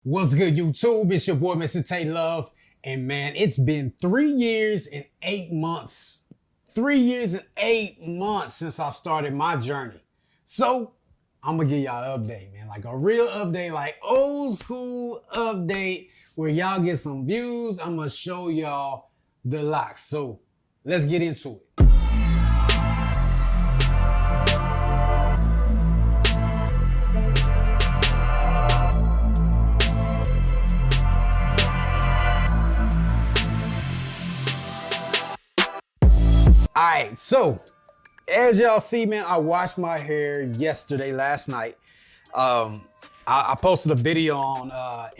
What's good, YouTube? It's your boy, Mr. Tay Love. And man, it's been 3 years and 8 months. 3 years and 8 months since I started my journey. So, I'm gonna give y'all an update, man. Like a real update, like old school update where y'all get some views. I'm gonna show y'all the locks. So, let's get into it. Alright, so as y'all see, man, I washed my hair last night. I posted a video on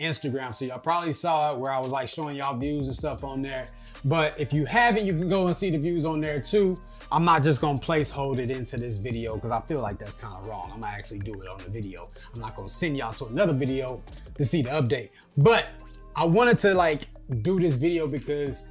Instagram, so y'all probably saw it where I was like showing y'all views and stuff on there. But if you haven't, you can go and see the views on there too. I'm not just gonna placehold it into this video because I feel like that's kind of wrong. I'm gonna actually do it on the video. I'm not gonna send y'all to another video to see the update. But I wanted to like do this video because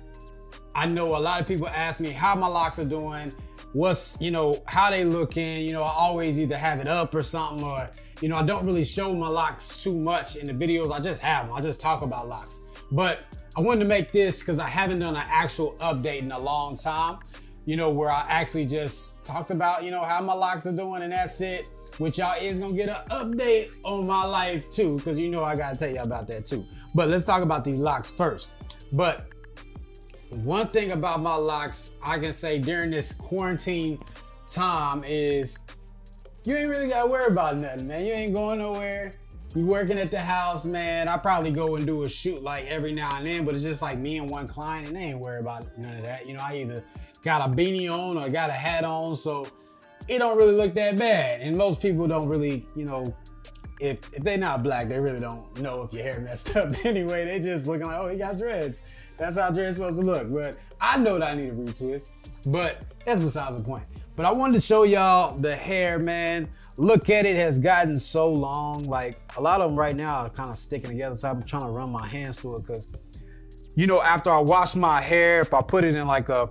I know a lot of people ask me how my locks are doing, how they looking. I always either have it up or something, or, I don't really show my locks too much in the videos. I just have them. I just talk about locks. But I wanted to make this because I haven't done an actual update in a long time, where I actually just talked about, how my locks are doing, and that's it. Which y'all is gonna get an update on my life too, because I gotta tell you about that too. But let's talk about these locks first. But one thing about my locks, I can say during this quarantine time is you ain't really gotta worry about nothing, man. You ain't going nowhere. You working at the house, man. I probably go and do a shoot like every now and then, but it's just like me and one client, and they ain't worried about none of that. I either got a beanie on or got a hat on, so it don't really look that bad. And most people don't really, if they're not black, they really don't know if your hair messed up anyway. They just looking like, oh, he got dreads. That's how dreads supposed to look. But I know that I need a retwist, but that's besides the point. But I wanted to show y'all the hair, man. Look at it, has gotten so long. Like a lot of them right now are kind of sticking together. So I'm trying to run my hands through it because, after I wash my hair, if I put it in like a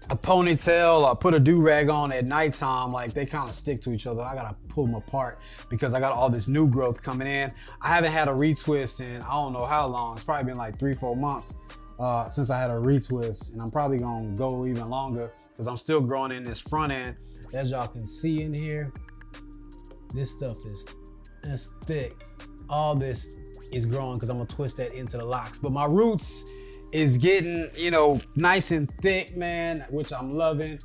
ponytail or put a do-rag on at nighttime, like they kind of stick to each other. I gotta pull them apart because I got all this new growth coming in. I haven't had a retwist in I don't know how long. It's probably been like 3-4 months since I had a retwist, and I'm probably gonna go even longer because I'm still growing in this front end. As y'all can see in here, this stuff is thick. All this is growing because I'm gonna twist that into the locks. But my roots is getting, nice and thick, man, which I'm loving.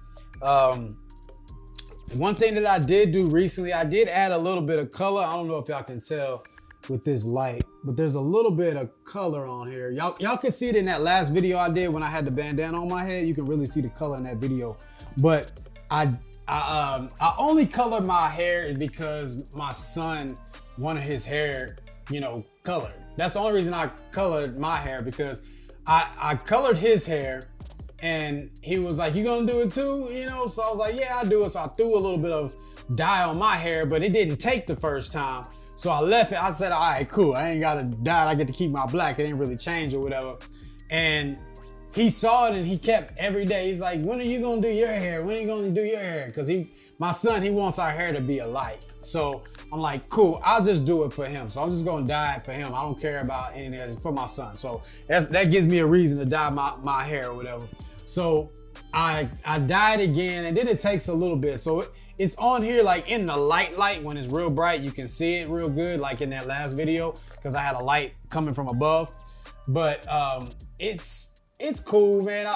One thing that I did do recently, I did add a little bit of color. I don't know if y'all can tell with this light, but there's a little bit of color on here. Y'all can see it in that last video I did when I had the bandana on my head. You can really see the color in that video. But I only colored my hair because my son wanted his hair, colored. That's the only reason I colored my hair, because I colored his hair and he was like, you gonna do it too? So I was like, yeah, I'll do it. So I threw a little bit of dye on my hair, but it didn't take the first time. So I left it. I said, all right, cool. I ain't gotta dye it. I get to keep my black. It ain't really change or whatever. And he saw it and he kept every day. He's like, when are you gonna do your hair? When are you gonna do your hair? Because my son, he wants our hair to be alike. So I'm like, cool, I'll just do it for him. So I'm just gonna dye it for him. I don't care about anything else. It's for my son. So that gives me a reason to dye my hair or whatever. So I dyed again, and then it takes a little bit. So it's on here like in the light when it's real bright. You can see it real good, like in that last video, because I had a light coming from above. But it's cool, man.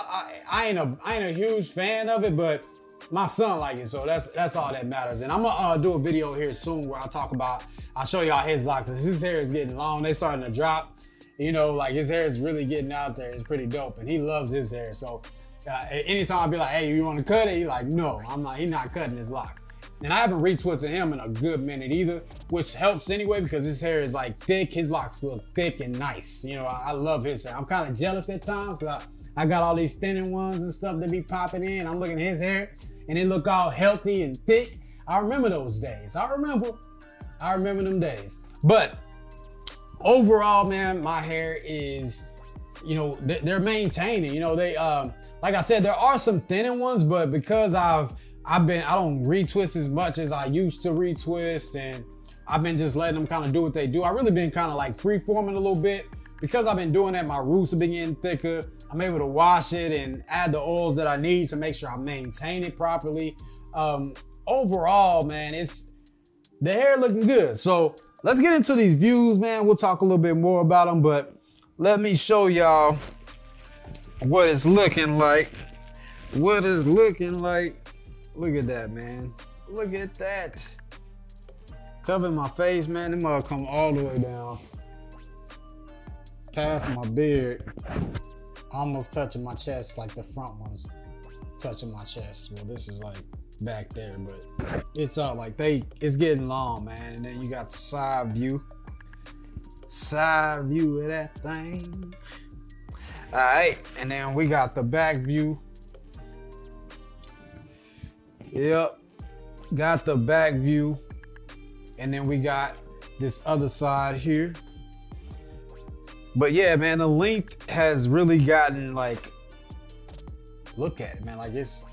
I ain't a huge fan of it, but my son like it, so that's all that matters. And I'm gonna do a video here soon where I'll show y'all his locks. His hair is getting long, they starting to drop. Like his hair is really getting out there. It's pretty dope, and he loves his hair. So anytime I be like, hey, you want to cut it? He like, no. I'm like, he's not cutting his locks. And I haven't retwisted him in a good minute either, which helps anyway because his hair is like thick. His locks look thick and nice. I love his hair. I'm kind of jealous at times because I got all these thinning ones and stuff that be popping in. I'm looking at his hair and it look all healthy and thick. I remember those days. I remember them days. But overall, man, my hair is, they're maintaining. They like I said, there are some thinning ones, but because I don't retwist as much as I used to retwist, and I've been just letting them kind of do what they do. I really been kind of like free forming a little bit because I've been doing that. My roots have been getting thicker. I'm able to wash it and add the oils that I need to make sure I maintain it properly. Overall, man, the hair looking good. So let's get into these views, man. We'll talk a little bit more about them, but let me show y'all what it's looking like. What it's looking like. Look at that, man. Look at that. Covering my face, man. Them must come all the way down. Past my beard. Almost touching my chest, like the front one's touching my chest. Well, this is like back there, but it's all like it's getting long, man. And then you got the side view. Side view of that thing. All right, and then we got the back view. Yep, got the back view. And then we got this other side here. But yeah, man, the length has really gotten like, look at it, man. Like it's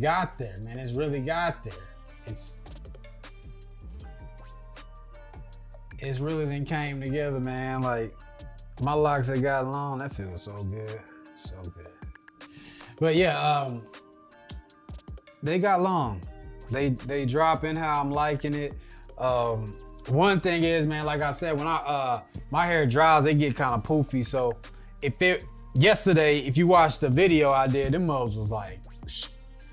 got there, man. It's really got there. It's really then came together, man. Like my locks that got long, that feels so good. So good. But yeah, they got long. They drop in how I'm liking it. One thing is, man, like I said, when my hair dries, they get kind of poofy. So yesterday, if you watched the video I did, them moles was like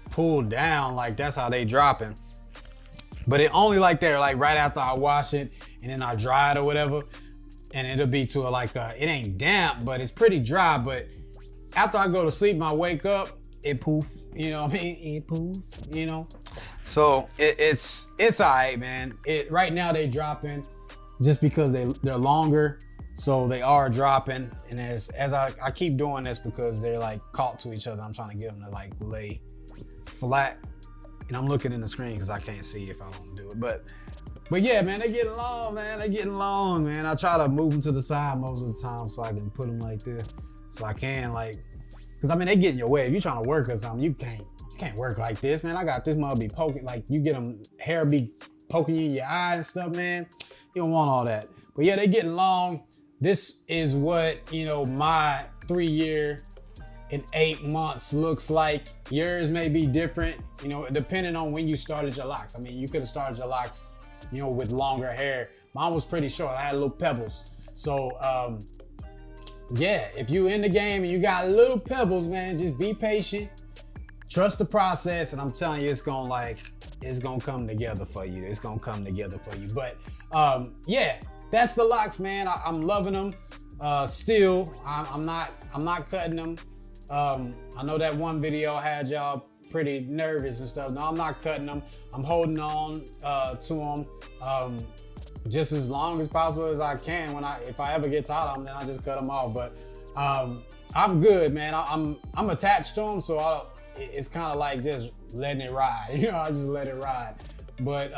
pulled down, like that's how they dropping. But it only like there, like right after I wash it and then I dry it or whatever, and it'll be to it ain't damp, but it's pretty dry. But after I go to sleep and I wake up, it poof, you know what I mean? It poof, you know? So it's all right, man. Right now they dropping just because they're longer, so they are dropping. And as I keep doing this because they're like caught to each other, I'm trying to get them to like lay flat. And I'm looking in the screen because I can't see if I don't do it. But yeah, man, they getting long, man. They getting long, man. I try to move them to the side most of the time so I can put them like this, so I can like. Cause I mean, they get in your way. If you're trying to work or something, you can't work like this, man. I got this mother be poking, like you get them hair be poking you in your eye and stuff, man. You don't want all that. But yeah, they getting long. This is what, my 3 year and 8 months looks like. Yours may be different, depending on when you started your locks. I mean, you could have started your locks, with longer hair. Mine was pretty short. I had little pebbles. So, yeah, if you in the game and you got little pebbles, man, just be patient. Trust the process, and I'm telling you, it's gonna come together for you. It's gonna come together for you. But yeah, that's the locks, man. I'm loving them. Still, I'm not cutting them. I know that one video had y'all pretty nervous and stuff. No, I'm not cutting them. I'm holding on to them. Just as long as possible as I can. If I ever get tired of them, then I just cut them off. But I'm good, man. I'm attached to them, so it's kind of like just letting it ride. I just let it ride. But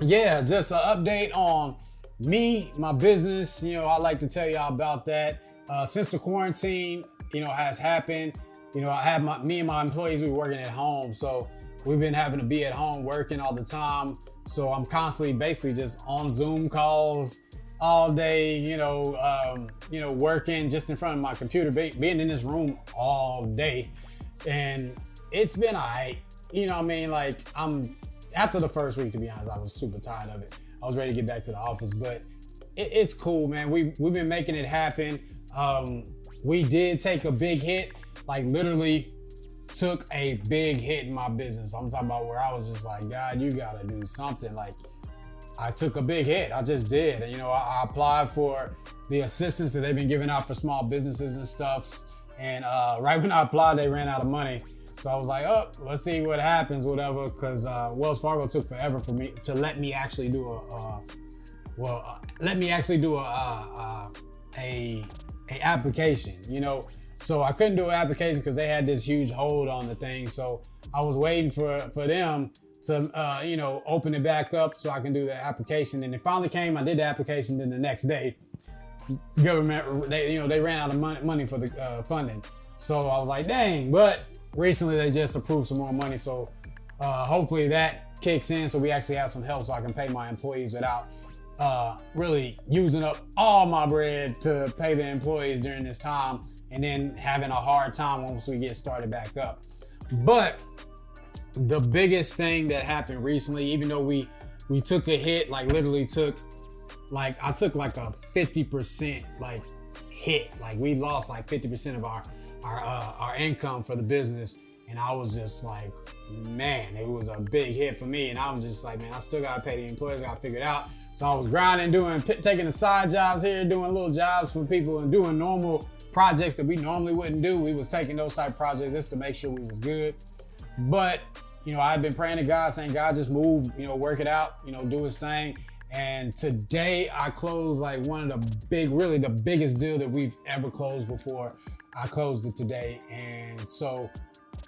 yeah, just an update on me, my business. I like to tell y'all about that. Since the quarantine, has happened, I have me and my employees, we working at home, so we've been having to be at home working all the time. So I'm constantly basically just on Zoom calls all day, working just in front of my computer, being in this room all day. And it's been all right. I mean? Like after the first week, to be honest, I was super tired of it. I was ready to get back to the office, but it's cool, man. We've been making it happen. We did take a big hit, like literally took a big hit in my business. I'm talking about where I was just like, God, you gotta do something. Like I took a big hit. I just did. And I applied for the assistance that they've been giving out for small businesses and stuff. And right when I applied, they ran out of money. So I was like, oh, let's see what happens, whatever. Cause Wells Fargo took forever for me to let me actually do a application, So I couldn't do an application because they had this huge hold on the thing. So I was waiting for them to, open it back up so I can do the application. And it finally came. I did the application. Then the next day, government, they ran out of money for the funding. So I was like, dang. But recently they just approved some more money. So hopefully that kicks in, so we actually have some help so I can pay my employees without really using up all my bread to pay the employees during this time and then having a hard time once we get started back up. But the biggest thing that happened recently, even though we took a hit, like literally I took like a 50% like hit. Like we lost like 50% of our income for the business. And I was just like, man, it was a big hit for me. And I was just like, man, I still gotta pay the employees, gotta figure it out. So I was grinding, taking the side jobs here, doing little jobs for people and doing normal projects that we normally wouldn't do. We was taking those type of projects just to make sure we was good. But, you know, I've been praying to God, saying, God, just move, you know, work it out, you know, do his thing. And today I closed like one of the biggest deal that we've ever closed before. I closed it today. And so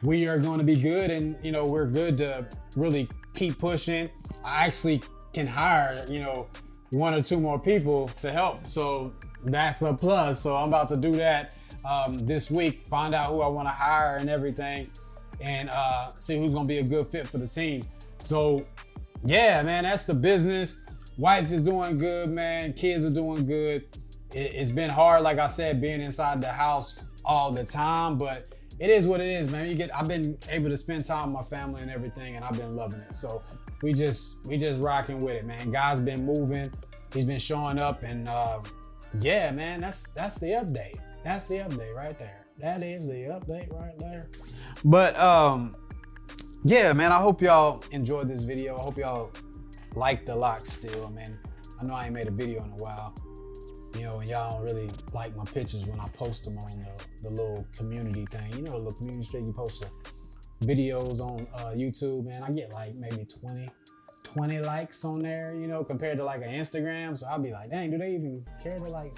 we are going to be good, and, you know, we're good to really keep pushing. I actually can hire, you know, 1 or 2 more people to help. So that's a plus. So I'm about to do that this week, find out who I want to hire and everything, and see who's going to be a good fit for the team. So yeah, man, that's the business. Wife is doing good, man. Kids are doing good. It's been hard, like I said, being inside the house all the time, but it is what it is, man. I've been able to spend time with my family and everything, and I've been loving it. So we just rocking with it, man. God's been moving. He's been showing up, and yeah, man, that's the update. That's the update right there. That is the update right there. But yeah, man, I hope y'all enjoyed this video. I hope y'all like the locks still, man. I know I ain't made a video in a while, you know, and y'all don't really like my pictures when I post them on the little community thing. You know, the little community stream, you post the videos on YouTube, man. I get like maybe 20 likes on there, you know, compared to like an Instagram. So I'll be like, dang, do they even care to like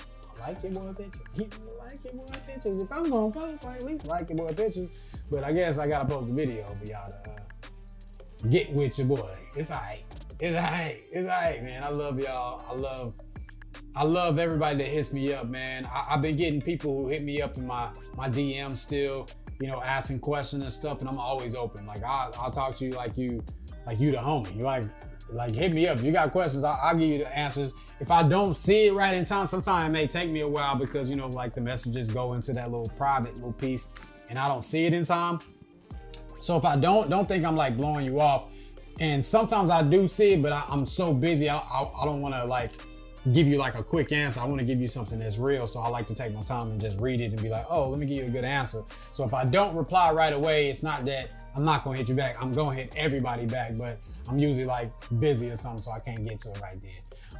your boy pictures? Like your boy pictures. If I'm gonna post, like, at least like your boy pictures. But I guess I gotta post the video for y'all to get with your boy. It's alright. It's alright, man. I love y'all. I love everybody that hits me up, man. I've been getting people who hit me up in my DM still, you know, asking questions and stuff, and I'm always open. Like I'll talk to you like you the homie. You like hit me up. If you got questions, I'll give you the answers. If I don't see it right in time, sometimes it may take me a while because, you know, like the messages go into that little private little piece and I don't see it in time. So if I don't think I'm like blowing you off. And sometimes I do see it, but I'm so busy, I don't want to like give you like a quick answer. I want to give you something that's real. So I like to take my time and just read it and be like, oh, let me give you a good answer. So if I don't reply right away, it's not that I'm not going to hit you back. I'm going to hit everybody back, but I'm usually like busy or something, so I can't get to it right then.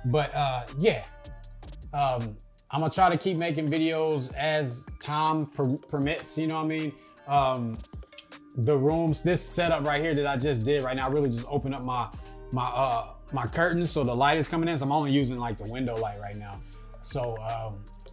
But yeah, I'm going to try to keep making videos as time permits, you know what I mean? The rooms, this setup right here that I just did right now, I really just opened up my curtains so the light is coming in. So I'm only using like the window light right now. So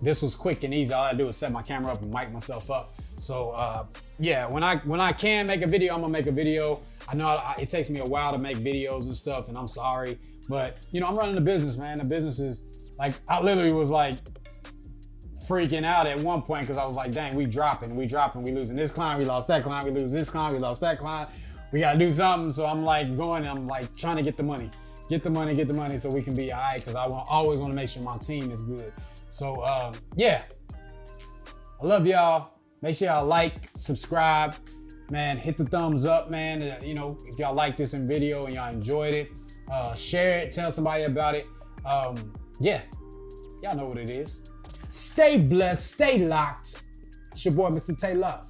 this was quick and easy. All I do is set my camera up and mic myself up. So yeah, when I can make a video, I'm gonna make a video. I know it takes me a while to make videos and stuff, and I'm sorry, but you know, I'm running the business, man. The business is like, I literally was like freaking out at one point because I was like, dang, we dropping, we losing this client, we lost that client, we lose this client, we lost that client. We gotta do something. So I'm like I'm like trying to get the money so we can be all right, because I always want to make sure my team is good. So yeah, I love y'all. Make sure y'all like, subscribe, man, hit the thumbs up, man. You know, if y'all like this in video and y'all enjoyed it, share it, tell somebody about it. Yeah, y'all know what it is. Stay blessed, stay locked. It's your boy, Mr. Tay Love.